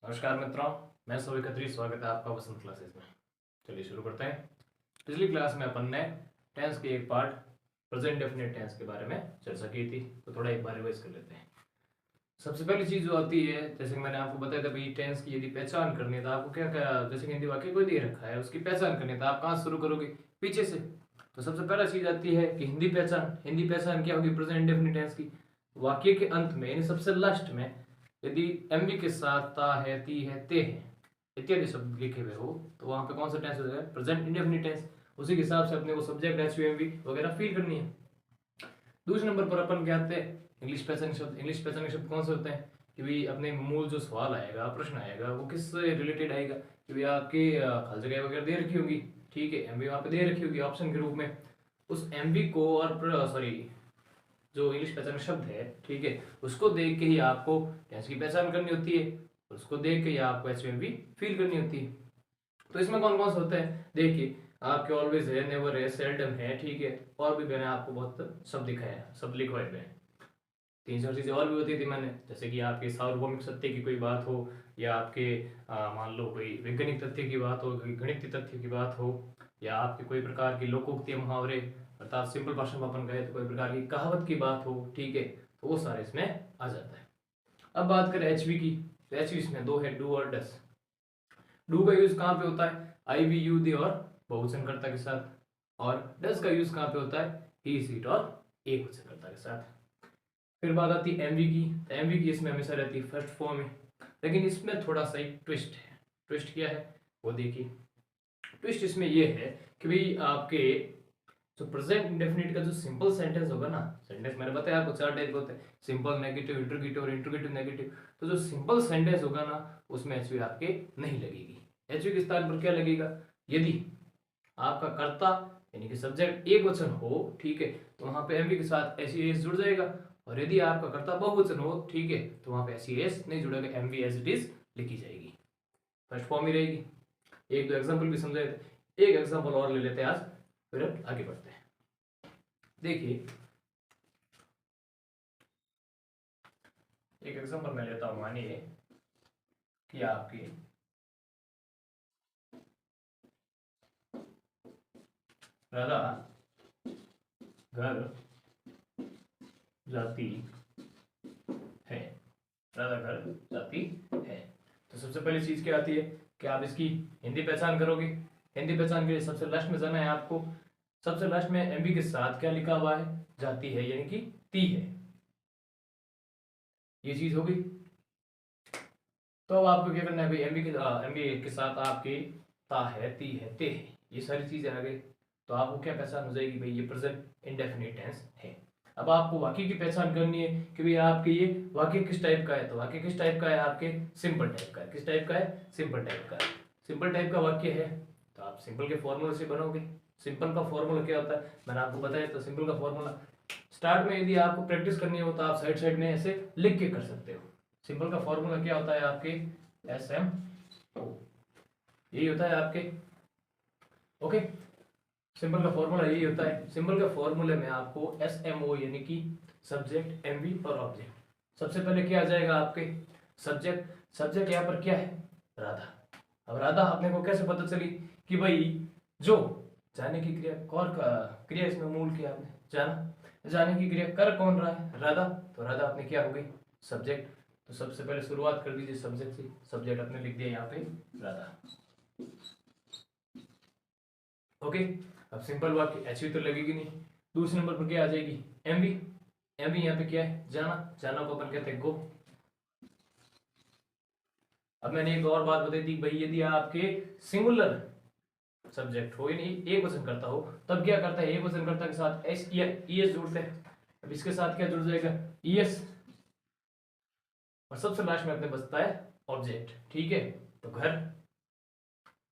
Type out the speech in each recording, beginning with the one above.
नमस्कार मित्रों, मैं सोवी खत्री। स्वागत है आपका वसंत क्लासेस में। चलिए शुरू करते हैं। पिछली क्लास में अपन ने टेंस के एक पार्ट प्रेजेंट डेफिनेट टेंस के बारे में चर्चा की थी, तो थोड़ा एक बार रिवाइज कर लेते हैं। सबसे पहली चीज जो आती है, जैसे कि मैंने आपको बताया था भाई, टेंस की यदि पहचान करनी है तो आपको क्या क्या, जैसे कि हिंदी वाक्य कोई दे रखा है उसकी पहचान करनी है तो आप कहाँ शुरू करोगे? पीछे से। तो सबसे पहला चीज आती है कि हिंदी पहचान। हिंदी पहचान क्या होगी प्रेजेंट डेफिनेट टेंस की? वाक्य के अंत में यानी सबसे लास्ट में यदि एमवी के साथ ता है, ती है, ते है इत्यादि शब्द लिखे हुए हो तो वहां पे कौन सा टेंस हो जाएगा? Present indefinite tense. उसी के हिसाब से अपने को सब्जेक्ट, एचयू, एमवी वगैरह फिल करनी है। दूसरे नंबर पर अपन क्या आते हैं? इंग्लिश पहचान शब्द। इंग्लिश पहचान शब्द कौन से होते हैं कि भाई अपने मूल जो सवाल आएगा, प्रश्न आएगा, वो किससे रिलेटेड आएगा कि भाई आपके खाली जगह वगैरह दे रखी होगी, ठीक है, एमवी वहां पे दे रखी होगी ऑप्शन के रूप में। उस एमवी को और सॉरी जो इंग्लिश पहचान शब्द है, ठीक है, उसको देख के ही आपको टेंस की पहचान करनी होती है, उसको देख के ही आपको एचयू भी फील करनी होती है। तो इसमें कौन कौन से होते हैं देखिए, आपके ऑलवेज है, नेवर है, सेल्डम है, ठीक है, और भी मैंने आपको बहुत शब्द दिखाया, शब्द लिखवाए हुए हैं। तीन चार चीजें और भी होती थी मैंने, जैसे कि आपके सार्वभौमिक सत्य की कोई बात हो, या आपके मान लो कोई वैज्ञानिक तथ्य की बात हो, कोई गणितीय तथ्य की बात हो, या आपके कोई प्रकार की लोकोक्ति मुहावरे, अर्थात सिंपल भाषा में अपन कहे तो कोई प्रकार की कहावत की बात हो, ठीक है, तो वो सारे इसमें आ जाता है। अब बात करें एचवी की, तो एचवी इसमें दो है, डू और डस। डू का यूज कहाँ पे होता है? आई वी यू दे और बहुवचनकर्ता के साथ। और डस का यूज कहाँ पे होता है? ही सीट और एक वचनकर्ता के साथ। फिर बात आती है एमवी की, तो एमवी की इसमें हमेशा रहती है फर्स्ट फॉर्म में, लेकिन इसमें थोड़ा सा एक ट्विस्ट है। ट्विस्ट क्या है वो देखिए। ट्विस्ट इसमें ये है कि भाई आपके जो प्रेजेंट इंडेफिनिट का जो सिंपल सेंटेंस होगा ना, सेंटेंस मैंने बताया आपको चार टाइप होते हैं, सिंपल, नेगेटिव, इंट्रोगेटिव और इंट्रोगेटिव नेगेटिव। तो जो सिंपल सेंटेंस होगा ना, उसमें एचवी आपके नहीं लगेगी। एचवी के स्थान पर क्या लगेगा? यदि आपका कर्ता यानी कि सब्जेक्ट एक वचन हो, ठीक है, तो वहां पे एमवी के साथ एसी एस जुड़ जाएगा। और यदि आपका कर्ता बहुवचन हो, ठीक है, तो वहां पे एसी एस नहीं जुड़ेगा, एमवी एज इट इज लिखी जाएगी, फर्स्ट फॉर्म ही रहेगी। एक दो एग्जांपल भी समझाए थे, एक एग्जांपल और ले लेते हैं आज, फिर आगे बढ़ते हैं। देखिए एक एग्जांपल मैं लेता हूं, मानिए कि आपकी राधा घर जाती है, राधा घर जाती है। तो सबसे पहली चीज क्या आती है कि आप इसकी हिंदी पहचान करोगे। हिंदी पहचान के लिए सबसे लास्ट में जाना है आपको। सबसे लास्ट में एमबी के साथ क्या लिखा हुआ है? जाती है, यानी कि ती है। ये चीज हो गई। तो अब आपको क्या करना है भाई, एमबी के साथ आपके ता है, ती है, ते है, ये सारी चीजें आ गई। तो आपको क्या पहचान हो जाएगी भाई, ये प्रेजेंट इंडेफिनिट टेंस है। अब आपको वाक्य की पहचान करनी है कि भाई आपके ये वाक्य किस टाइप का है। तो वाक्य किस टाइप का है? आपके सिंपल टाइप का है। किस टाइप का है? सिंपल टाइप का है। सिंपल टाइप का वाक्य है तो आप सिंपल के फॉर्मूले से बनोगे। सिंपल का फॉर्मूला क्या होता है मैंने आपको बताया। तो सिंपल का फॉर्मूला स्टार्ट में यदि आपको प्रैक्टिस करनी हो तो आप साइड साइड में ऐसे लिख के कर सकते हो। सिंपल का फॉर्मूला क्या होता है आपके? एस एम ओ, यही होता है आपके। ओके, सिंपल का फॉर्मूला यही होता है। सिंपल के फॉर्मूले में आपको एस एम ओ यानी कि सब्जेक्ट, एमवी और ऑब्जेक्ट। सबसे पहले क्या आ जाएगा आपके? सब्जेक्ट। सब्जेक्ट यहाँ पर क्या है? राधा। अब राधा अपने को कैसे पता चली कि भाई जो जाने की क्रिया, कौन का क्रिया इसमें मूल किया आपने? जाना। जाने की क्रिया कर कौन रहा है? राधा। तो राधा अपने क्या हो गई? सब्जेक्ट। तो सबसे पहले शुरुआत कर दीजिए सब्जेक्ट से। सब्जेक्ट अपने लिख दिया यहाँ पे राधा। ओके, अब सिंपल वाक्य एचवी तो लगेगी नहीं। दूसरे नंबर पर क्या आ जाएगी? एमवी। एमवी यहाँ पे क्या है? जाना। जाना को अपन कहते हैं गो। अब मैंने एक और बात बताई थी भाई, यदि आपके सिंगुलर सब्जेक्ट हो यानी एक वचन करता हो, तब क्या करता है? एक वचन करता के साथ एस या ईएस जोड़ते हैं। अब इसके साथ क्या जुड़ जाएगा? ईएस। और सबसे लास्ट में अपने बचता है ऑब्जेक्ट, ठीक है। तो घर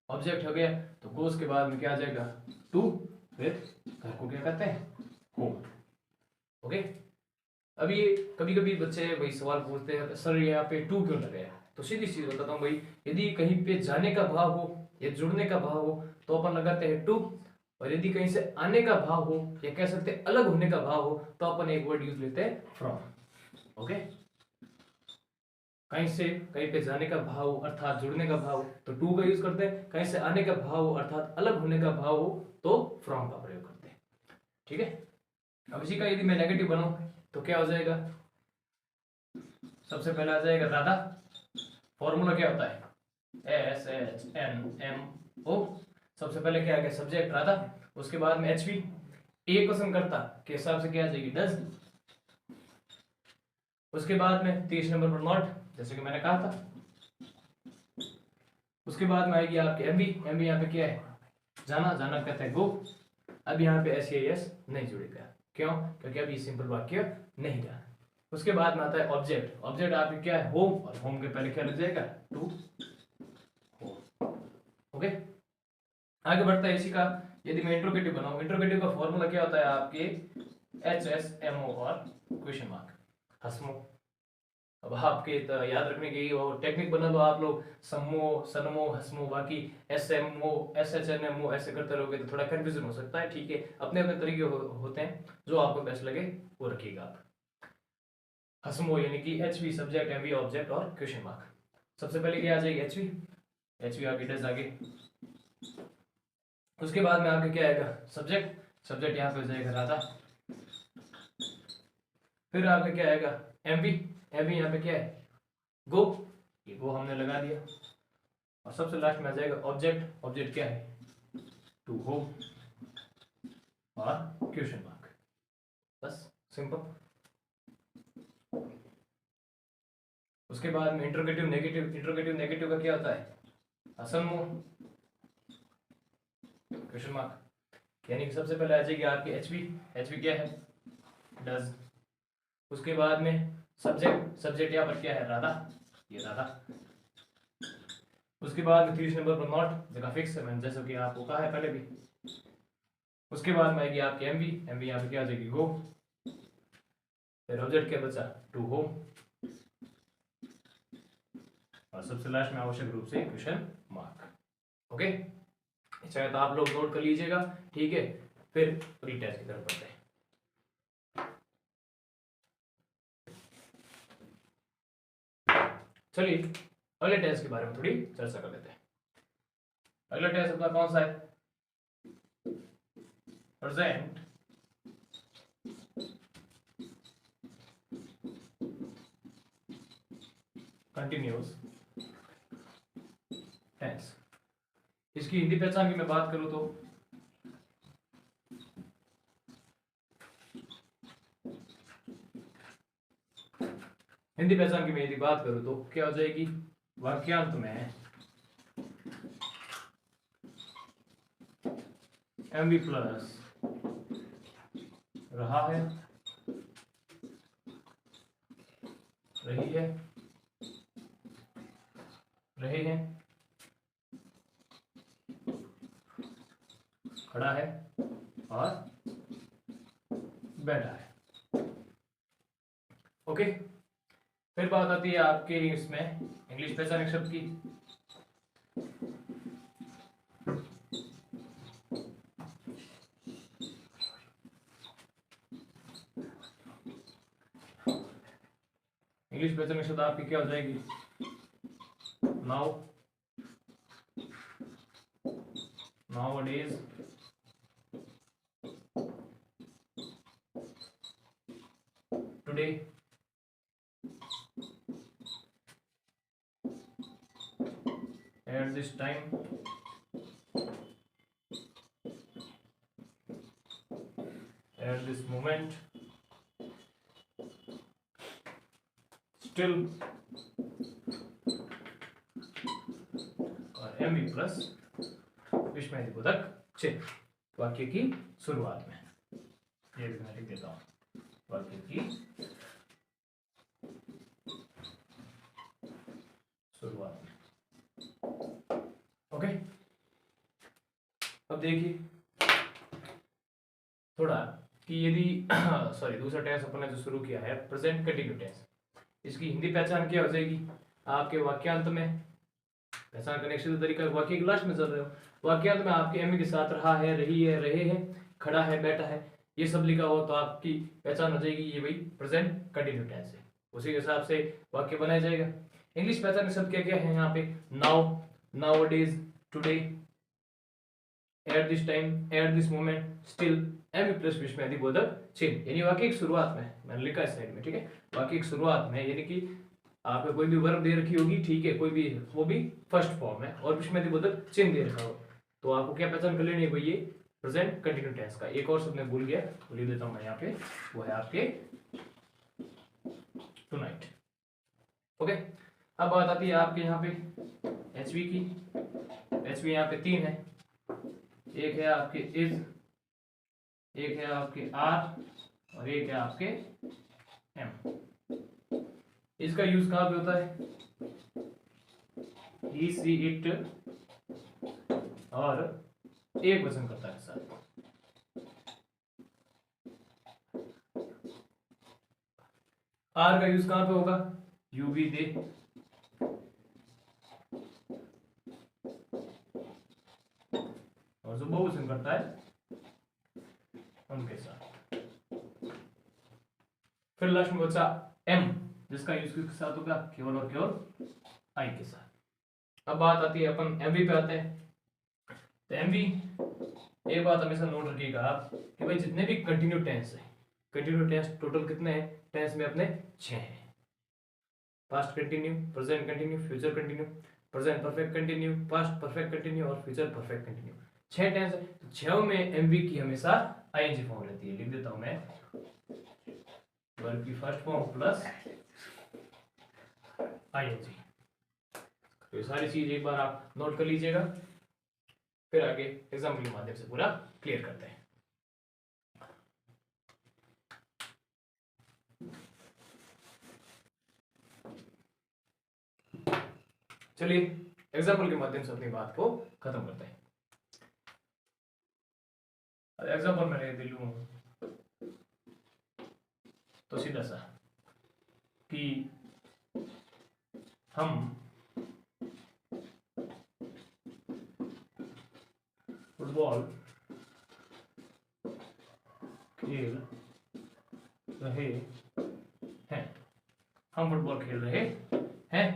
ऑब्जेक्ट हो गया, तो गोस के बाद में क्या आ जाएगा? टू। फिर घर को क्या कहते हैं? होम। ओके। अब ये कभी कभी बच्चे भाई सवाल पूछते हैं सर यहाँ पे टू क्यों लगाया? तो सीधी चीज बताता हूँ भाई, यदि कहीं पे जाने का भाव हो या जुड़ने का भाव हो तो अपन लगाते हैं टू। और यदि कहीं से आने का भाव हो या कह सकते हैं अलग होने का भाव हो तो अपन एक वर्ड यूज लेते हैं फ्रॉम। ओके। कहीं से कहीं पे जाने का भाव अर्थात जुड़ने का भाव तो टू का यूज करते हैं, कहीं से आने का भाव अर्थात अलग होने का भाव हो तो फ्रॉम का प्रयोग करते हैं। ठीक है, अब इसी का यदि मैं नेगेटिव बनाऊं तो क्या हो जाएगा, सबसे पहले आ जाएगा राधा। फॉर्मूला क्या होता है, SHNMO। सबसे पहले क्या आ गया, सब्जेक्ट राधा, उसके बाद में HV एक क्वेश्चन करता के हिसाब से क्या आ जाएगी, डज। उसके बाद में 30 नंबर पर नॉट, जैसे कि मैंने कहा था। उसके बाद में आएगी आपकी एमबी। एमबी यहाँ पे क्या है, जाना, जाना कहते हैं गो। अब यहाँ पे SES नहीं जुड़ेगा, क्यों, क्योंकि अभी सिंपल वाक्य नहीं रहा। उसके बाद में आता है ऑब्जेक्ट। ऑब्जेक्ट आपके क्या है, होम, और होम के पहले क्या लग जाएगा, टू होम। ओके, आगे बढ़ता है इसी का। यदि मैं इंट्रोगेटिव बनाऊं, इंट्रोगेटिव का फॉर्मूला क्या होता है आपके, HSMO और क्वेश्चन मार्क, हसमो। अब आपके तो याद रखने की वो टेक्निक बना लो आप लोग, समो, सनमो, हसमो, बाकी SMO, SHNMO ऐसे करते रहोगे तो थोड़ा कंफ्यूजन हो सकता है। ठीक है, अपने अपने तरीके होते हैं, जो आपको बेस्ट लगे वो रखिएगा आप। हसमो यानी कि HV सब्जेक्ट, MV ऑब्जेक्ट और क्वेश्चन मार्क। सबसे पहले क्या आ जाएगी, HV आगे, डज आगे। उसके बाद में आपके क्या आएगा, सब्जेक्ट। सब्जेक्ट यहाँ पे हो जाएगा राधा। फिर आपका क्या आएगा, MV। MV यहाँ पे क्या है, गो, ये गो हमने लगा दिया। और सबसे लास्ट में आ जाएगा ऑब्जेक्ट। ऑब्जेक्ट क्या है, टू होम और क्वेश्चन मार्क, बस सिंपल। उसके बाद में इंट्रोगेटिव नेगेटिव। इंट्रोगेटिव नेगेटिव का क्या होता है, असमो, क्वेश्चन मार्क, यानी कि सबसे पहले आ जाएगी आपकी HV। HV क्या है, डज। उसके बाद में सब्जेक्ट। सब्जेक्ट यहाँ पर क्या है, राधा, ये राधा। उसके बाद में 30 नंबर पर नॉट, जगह फिक्स है, मैंने जैसा कि आपको कहा है पहले भी। उसके बाद में आएगी आपकी MV। MV यहाँ पे क्या आ जाएगी, गो। फिर ऑब्जेक्ट क्या बचा, टू होम, और सबसे लास्ट में आवश्यक रूप से क्वेश्चन मार्क। ओके, चाहे तो आप लोग नोट कर लीजिएगा। ठीक है, फिर प्री टेस्ट की तरफ बढ़ते हैं। चलिए अगले टेस्ट के बारे में थोड़ी चर्चा कर लेते हैं। अगला टेस्ट अपना कौन सा है, प्रेजेंट कंटिन्यूअस टेंस। इसकी हिंदी पहचान की मैं बात करूं तो हिंदी पहचान की मैं यदि बात करूं तो क्या हो जाएगी, वाक्यांत में MV प्लस रहा है, रही है, रहे हैं, खड़ा है और बैठा है। ओके, फिर बात आती है आपके इसमें इंग्लिश पहचान शब्द की। इंग्लिश पहचान शब्द आपकी क्या हो जाएगी, now, nowadays, today, at this time, at this moment, still, और MV प्लस विस्मयदिबोधक चिन्ह वाक्य की शुरुआत में। ये भी मैं लिख देता हूं, वाक्य की शुरुआत में। ओके, अब देखिए थोड़ा कि यदि सॉरी दूसरा टेंस अपन ने जो शुरू किया है प्रेजेंट कंटिन्यू टेंस, इसकी हिंदी पहचान क्या हो जाएगी, आपके वाक्यांत में पहचान करने का तरीका, वाक्य के लास्ट में चल रहे हो, वाक्यांत में आपके एम के साथ रहा है, रही है, रहे हैं, खड़ा है, बैठा है, ये सब लिखा हो तो आपकी पहचान हो जाएगी ये भाई प्रेजेंट कंटिन्यू टेंस है। उसी के हिसाब से वाक्य बनाया जाएगा। इंग्लिश पहचान के शब्द क्या क्या है यहाँ पे, now, nowadays, today, at this time, at this moment, still, एमी प्लस विस्मयादिबोधक चिन्ह, यानी वाक्य की शुरुआत में मैंने लिखा है साइड में, ठीक है, वाक्य की शुरुआत में यानी कि आपको कोई भी वर्ब दे रखी होगी, ठीक है, कोई भी, वो भी फर्स्ट फॉर्म है और विस्मयादिबोधक चिन्ह दे रखा हो, तो आपको क्या पहचान कर लेनी है भाई, ये प्रेजेंट कंटिन्यू टेंस का। एक और शब्द मैं भूल गया, लिख देता हूं मैं यहाँ पे, वो है आपके टुनाइट। ओके, अब बात आती है आपके यहाँ पे एचवी की। एचवी यहाँ पे 3 है, एक है आपके इज, एक है आपके आर और एक है आपके एम। इसका यूज कहां पे होता है, ही सी इट और एक वचन करता है साथ। आर का यूज कहां पे होगा, यू बी दे, और जो बहुवचन करता है उनके साथ। फिर लास्ट में बचा एम, जिसका यूज किसके साथ होगा, केवल और केवल आई के साथ। अब बात आती है अपन एमवी पे आते हैं। तो एमवी, एक बात हमेशा नोट रखिएगा आप कि भाई जितने भी कंटिन्यू टेंस है, कंटिन्यू टेंस टोटल कितने हैं टेंस में अपने 6 हैं। Past continue, present continue, future continue, present perfect continue, past perfect continue और फ्यूचर परफेक्ट कंटिन्यू, 6 टेंस है। तो 6 में एमवी की हमेशा आईएनजी फॉर्म रहती है। लिख देता हूं मैं, वर्ब की फर्स्ट फॉर्म प्लस आईएनजी। तो ये सारी चीज एक बार आप नोट कर लीजिएगा, फिर आगे एग्जाम्पल के माध्यम से पूरा क्लियर करते हैं। चलिए एग्जाम्पल के माध्यम से अपनी बात को खत्म करते हैं। एग्जाम्पल मैंने दे लूं तो सीधा सा कि हम फुटबॉल खेल रहे हैं, हम फुटबॉल खेल रहे हैं।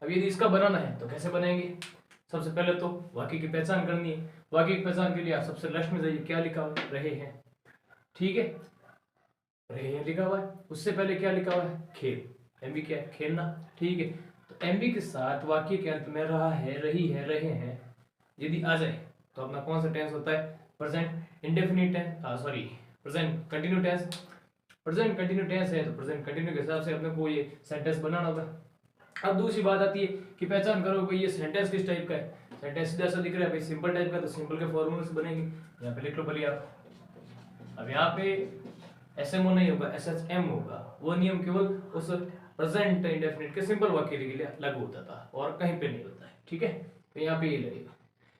अब यदि इसका बनाना है तो कैसे बनाएंगे, सबसे पहले तो वाक्य की पहचान करनी है। वाक्य की पहचान के लिए आप सबसे लास्ट में जाइए, क्या लिखा हुआ है, रहे हैं, ठीक है, रहे हैं लिखा हुआ है। उससे पहले क्या लिखा हुआ है, खेल, एमबी क्या है, खेलना, ठीक है। तो एमबी के साथ वाक्य के अंत में रहा है, रही है, रहे हैं यदि आ जाए तो अपना कौन सा टेंस होता है, present indefinite tense, sorry present continue tense. Present continue tense है तो प्रेजेंट कंटिन्यू के हिसाब से अपने को ये सेंटेंस बनाना होगा। अब दूसरी बात आती है कि पहचान करो भाई ये सेंटेंस किस टाइप का है। सेंटेंस सीधा सा दिख रहा है भाई, सिंपल टाइप का, तो सिंपल के फॉर्मूले से बनेंगे। यहाँ पे लिख लो भले आप, अब यहाँ पे एसएमओ नहीं होगा, एसएचएम होगा। वो नियम केवल उस प्रेजेंट इंडेफिनिट के सिंपल वाक्य के लिए लागू होता था और कहीं पे नहीं होता है, ठीक है। तो यहाँ पे ये लगेगा।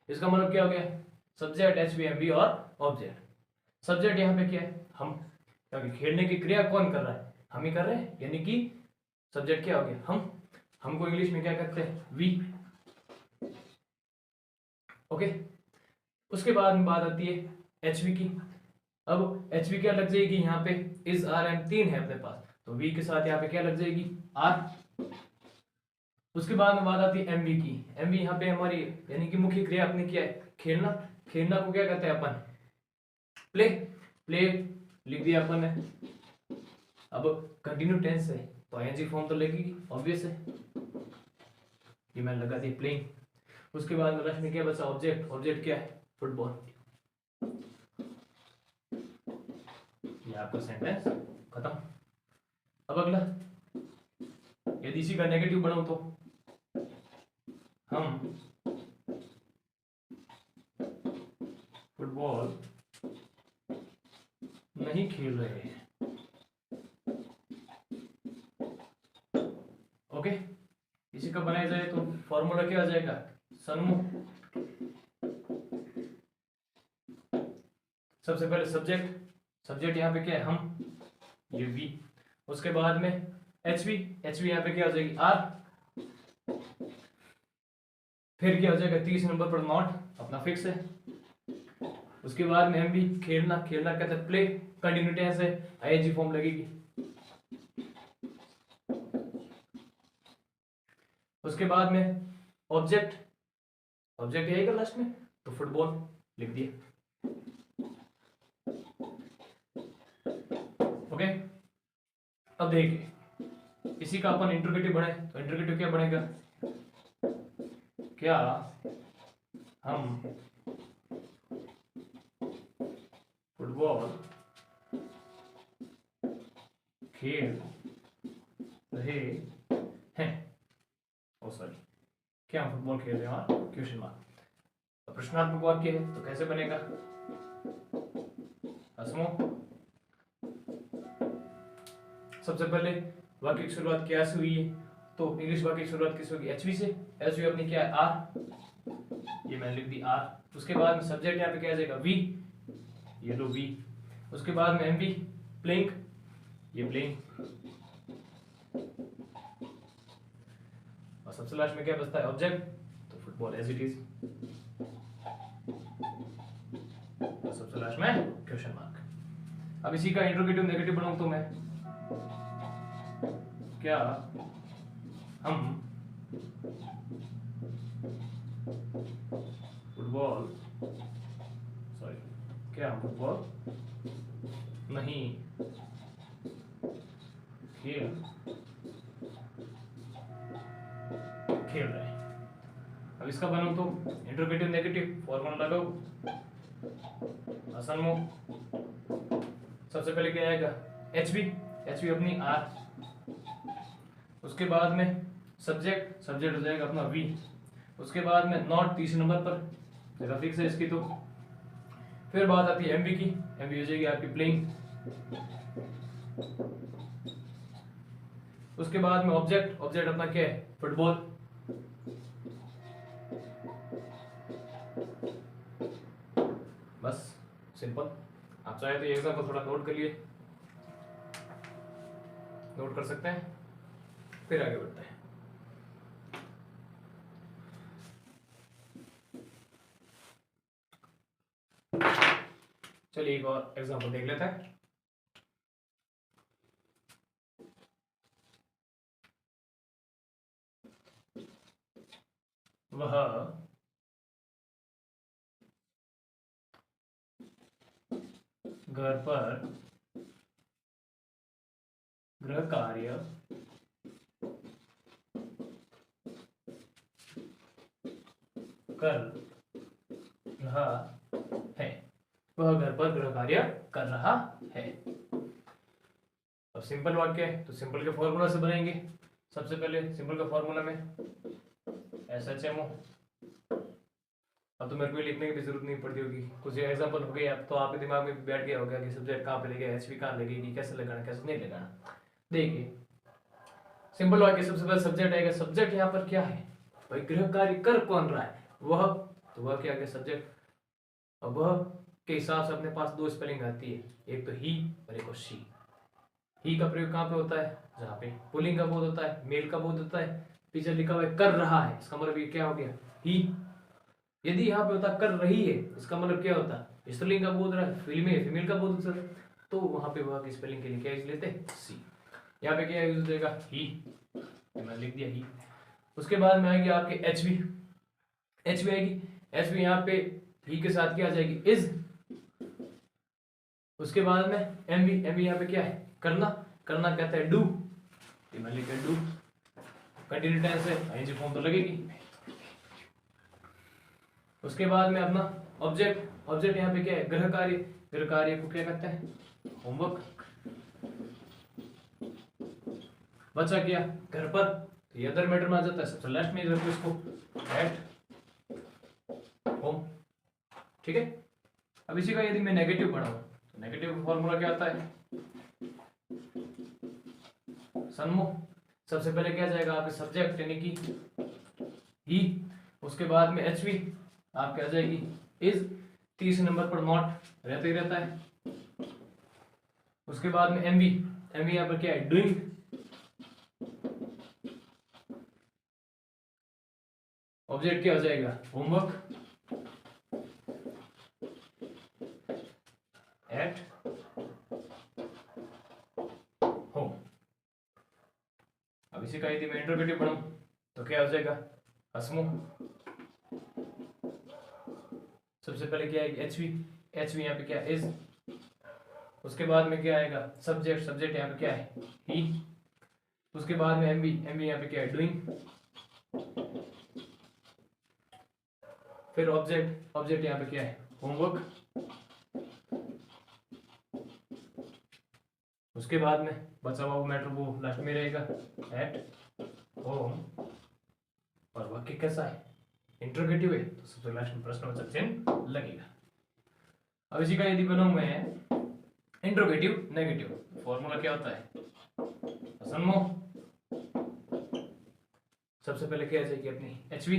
इसका मतलब क्या हो गया, सब्जेक्ट एचवीएमबी और ऑब्जेक्ट। सब्जेक्ट यहाँ पे क्या है, हम, क्योंकि खेलने की क्रिया कौन कर रहा है, हम ही कर रहे हैं, यानी कि सब्जेक्ट क्या हो गया, हम। हमको इंग्लिश में क्या कहते हैं, वी, ओके। उसके बाद में बात आती है एचवी की। अब एचवी क्या लग जाएगी यहाँ पे, इज आर एम 3 है अपने पास, तो वी के साथ यहाँ पे क्या लग जाएगी, आर। उसके बाद में बात आती है एमवी की। एमवी यहाँ पे हमारी यानी कि मुख्य क्रिया अपनी क्या है, खेलना। खेलना को क्या कहते हैं अपन, प्ले। प्ले लिख दिया अपन ने। अब कंटिन्यू टेंस है तो आईएनजी फॉर्म तो लगेगी, ऑब्वियस है, ये मैंने लगा दी प्लेइंग। उसके बाद में लास्ट में क्या बचा, ऑब्जेक्ट। ऑब्जेक्ट क्या है, फुटबॉल। ये आपका सेंटेंस खत्म। अब अगला, यदि इसी का नेगेटिव बनाऊं तो हम फुटबॉल नहीं खेल रहे हैं, ओके। इसी का बनाया जाए तो फॉर्मूला क्या आ जाएगा, सन्मुख। सबसे पहले सब्जेक्ट, सब्जेक्ट यहाँ पे क्या है, हम, ये वी। उसके बाद में एचवी, एचवी यहाँ पे क्या हो जाएगी, आर। फिर क्या हो जाएगा, 30 नंबर पर नॉट, अपना फिक्स है। उसके बाद में हम भी खेलना, खेलना कहते हैं प्ले, कंटिन्यू टेंस है, आईएनजी फॉर्म लगेगी। उसके बाद में ऑब्जेक्ट आएगा लास्ट में, तो फुटबॉल लिख दिया। ओके, अब देखिए इसी का अपन इंटरोगेटिव बनाए, तो इंटरोगेटिव क्या बनेगा, क्या हम फुटबॉल खेल रहे हैं, ओ सॉरी, क्या हम फुटबॉल खेल रहे हैं, क्वेश्चन मार्क। तो प्रश्नात्मक वाक्य है तो कैसे बनेगा, हसमो, सबसे पहले वाक्य की शुरुआत क्या से हुई है, तो इंग्लिश वाक्य की शुरुआत किस होगी, एचवी से। एचवी अपनी क्या है, आर, ये मैंने लिख दी आर। उसके बाद में सब्जेक्ट यहाँ पे क्या आ जाएगा, वी, ये लो वी। उसके बाद में एमवी, प्लेइंग, ये प्लेइंग। और सबसे लास्ट में क्या बचता है, ऑब्जेक्ट, तो फुटबॉल एज इट इज। और सबसे लास्ट में क्वेश्चन मार्क। अब इसी का इंट्रोगेटिव नेगेटिव बनाऊं तो मैं, क्या हम फुटबॉल, सॉरी, क्या हम फुटबॉल नहीं खेल रहे हैं। अब इसका बनाऊं तो इंट्रोगेटिव नेगेटिव फॉर्मूला लगाओ, असन्मो, सबसे पहले क्या आएगा, एचबी, एचबी अपनी आर। उसके बाद में सब्जेक्ट हो जाएगा अपना वी। उसके बाद में नॉट तीसरे नंबर पर, जगह फिक्स है इसकी। तो फिर बात आती है एमबी की, एमबी हो जाएगी आपकी प्लेइंग। उसके बाद में ऑब्जेक्ट अपना क्या है, फुटबॉल। बस सिंपल। आप चाहे तो ये एग्जाम्पल थोड़ा नोट कर लिए, नोट कर सकते हैं, फिर आगे बढ़ते हैं। चलिए एक और एग्जाम्पल देख लेते हैं। वह घर पर गृह कार्य कर रहा है, वह घर पर गृह कार्य कर रहा है। अब सिंपल वाक्य है तो सिंपल के फॉर्मूला से बनाएंगे। सबसे पहले सिंपल का फॉर्मूला में SHMO। अब तो मेरे को लिखने की भी जरूरत नहीं पड़ती होगी, कुछ एग्जांपल हो गए अब तो आपके दिमाग में बैठ गया होगा कि सब्जेक्ट कहाँ पे लगेगा, एचवी कहाँ लगेगी, कैसे लगाना कैसे नहीं लगाना। देखिए सिंपल वाक्य, सबसे पहले सब्जेक्ट आएगा। सब्जेक्ट यहाँ पर क्या है भाई, गृह कार्य कर कौन रहा है, वह, तो वह क्या सब्जेक्ट। अब वह के हिसाब से अपने पास दो स्पेलिंग आती है, एक तो ही और एक शी। ही का प्रयोग कहाँ पे होता है, जहाँ पे पुल्लिंग का बोध होता है, मेल का बोध होता है। पीछे लिखा हुआ है कर रहा है, इसका मतलब ये क्या हो गया, ही। यदि यहाँ पे होता कर रही है, इसका मतलब क्या होता, स्त्रीलिंग का बोध रहा है, फीमेल का बोध होता है, तो वहां पे वह की स्पेलिंग के लिए क्या यूज लेते, सी। यहाँ पे क्या यूज हो जाएगा, ही, मैंने लिख दिया ही। उसके बाद में आएगी आपके एचवी, एचवी आएगी। एचवी यहाँ पे ही के साथ क्या आ जाएगी, इज। उसके बाद में एमवी, एमवी यहाँ पे क्या है, करना, करना कहता है डू, मैं लिख डू। कंटिन्यू टेंस है, आईएनजी फॉर्म तो लगेगी। उसके बाद में अपना ऑब्जेक्ट, ऑब्जेक्ट यहाँ पे क्या है, गृह कार्य, गृह कार्य को क्या कहते हैं, होमवर्क। बचा क्या, घर पर, तो ये अदर मैटर में आ जाता है, सबसे लास्ट में रखो इसको, एट होम। ठीक है। अब इसी का यदि मैं नेगेटिव पढ़ाऊं तो नेगेटिव का फॉर्मूला क्या आता है, सन्मुख। सबसे पहले क्या जाएगा आपके सब्जेक्ट यानी कि ही। उसके बाद में एचवी आपके आ जाएगी इज, तीसरे नंबर पर नॉट रहते ही रहता है। उसके बाद में एमवी, एमवी यहाँ पर क्या है, डूइंग। ऑब्जेक्ट क्या हो जाएगा, होमवर्क, एट होम। अब इसी का यदि मैं इंटरप्रेटिव पढ़ूं तो क्या हो जाएगा, हसमुख। सबसे पहले क्या है, एच वी, एच वी यहाँ पे क्या इज। उसके बाद में क्या आएगा, सब्जेक्ट, सब्जेक्ट यहाँ पे क्या है, ही। उसके बाद में एम वी, एम वी यहाँ पे क्या है, डूइंग। फिर ऑब्जेक्ट, ऑब्जेक्ट यहाँ पे क्या है, होमवर्क। उसके बाद में बचा हुआ मैटर वो लास्ट में रहेगा, एट होम। और वाक्य कैसा है, इंट्रोगेटिव है, तो सबसे लास्ट में प्रश्नवाचक चिन्ह लगेगा। अब इसी का यदि बनाऊं मैं इंट्रोगेटिव नेगेटिव, फॉर्मूला क्या होता है, असन्मुख। सबसे पहले क्या आ जाएगी अपनी एच वी,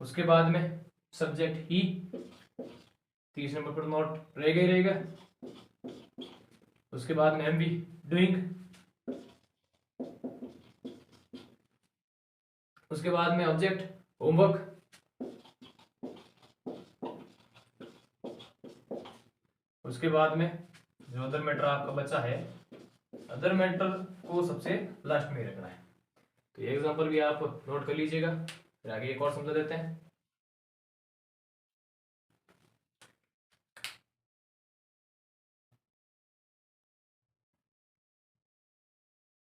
उसके बाद में सब्जेक्ट ही, 30 नंबर पर नोट रहेगा ही रहेगा। उसके बाद में एम वी, डूइंग। उसके बाद में ऑब्जेक्ट, होमवर्क। उसके बाद में जो अदर मैटर आपका बचा है, अदर मैटर को सबसे लास्ट में रखना है। तो ये एग्जांपल भी आप नोट कर लीजिएगा, फिर आगे एक और समझा देते हैं।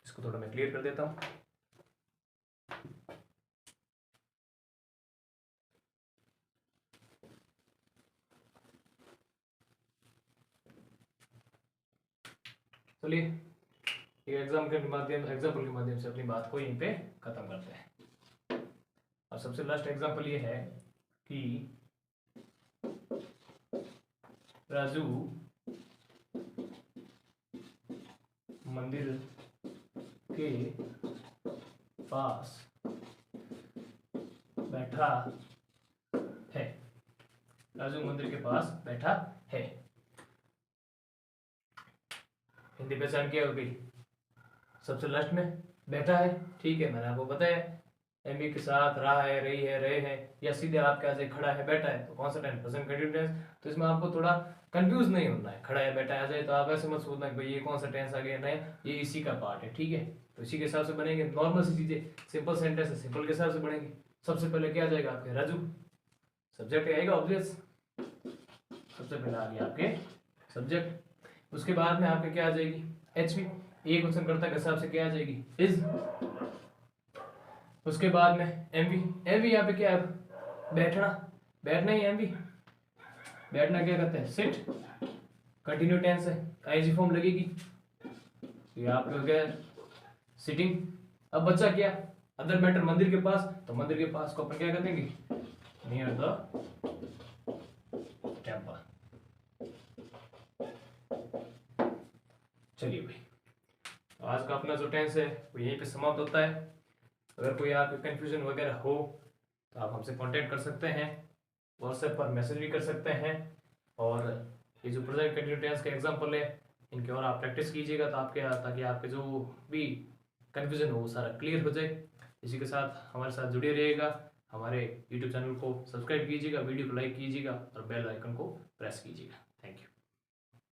इसको थोड़ा मैं क्लियर कर देता हूं। चलिए एग्जाम्पल के माध्यम से अपनी बात को यहीं पे खत्म करते हैं। और सबसे लास्ट एग्जाम्पल ये है कि राजू मंदिर के पास बैठा है। राजू मंदिर के पास बैठा है, हिंदी पहचान क्या हो गई, सबसे लास्ट में बैठा है। ठीक है, मैंने आपको बताया एम बी के साथ रहा है, रही है, रहे हैं, या सीधे आपके आज खड़ा है, बैठा है, तो कौन सा टेंस, प्रेजेंट कंटिन्यूअस टेंस। तो इसमें आपको थोड़ा कंफ्यूज नहीं होना है, खड़ा है बैठा आ जाए तो आप ऐसे मत सोचना कि भाई ये कौन सा टेंस आ गया नया, ये इसी का पार्ट है। ठीक है, तो इसी के हिसाब से बनेंगे नॉर्मल सी चीजें, सिंपल सेंटेंस है, सिंपल के हिसाब से बनेंगे। सबसे पहले क्या आ जाएगा आपके, राजू, सब्जेक्ट आएगा, ऑब्जेक्ट सबसे पहले आ गया आपके सब्जेक्ट। उसके बाद में आपके क्या आ जाएगी, एच वी, एक क्वेश्चन करता के हिसाब से क्या आ जाएगी, इज। उसके बाद में एम वी, एम वी यहाँ पे क्या है, बैठना, बैठना ही एम वी। बैठना क्या करते हैं, सिट, कंटिन्यू टेंस है, आईजी फॉर्म लगेगी, तो ये आपका हो गया सिटिंग। अब बचा क्या, अदर मैटर, मंदिर के पास, तो मंदिर के पास को अपन क्या कर देंगे, नियर द टेम्पल। चलिए भाई, आज का अपना जो टेंस है वो यहीं पे समाप्त होता है। अगर कोई आपको कंफ्यूजन वगैरह हो तो आप हमसे कांटेक्ट कर सकते हैं, व्हाट्सएप पर मैसेज भी कर सकते हैं। और ये जो प्रेजेंट कंटिन्यूअस टेंस के एग्जांपल है इनकी और आप प्रैक्टिस कीजिएगा, तो आपके ताकि आपके जो भी कंफ्यूजन हो वो सारा क्लियर हो जाए। इसी के साथ हमारे साथ जुड़े रहिएगा, हमारे यूट्यूब चैनल को सब्सक्राइब कीजिएगा, वीडियो को लाइक कीजिएगा और बेल आइकन को प्रेस कीजिएगा। Thank you.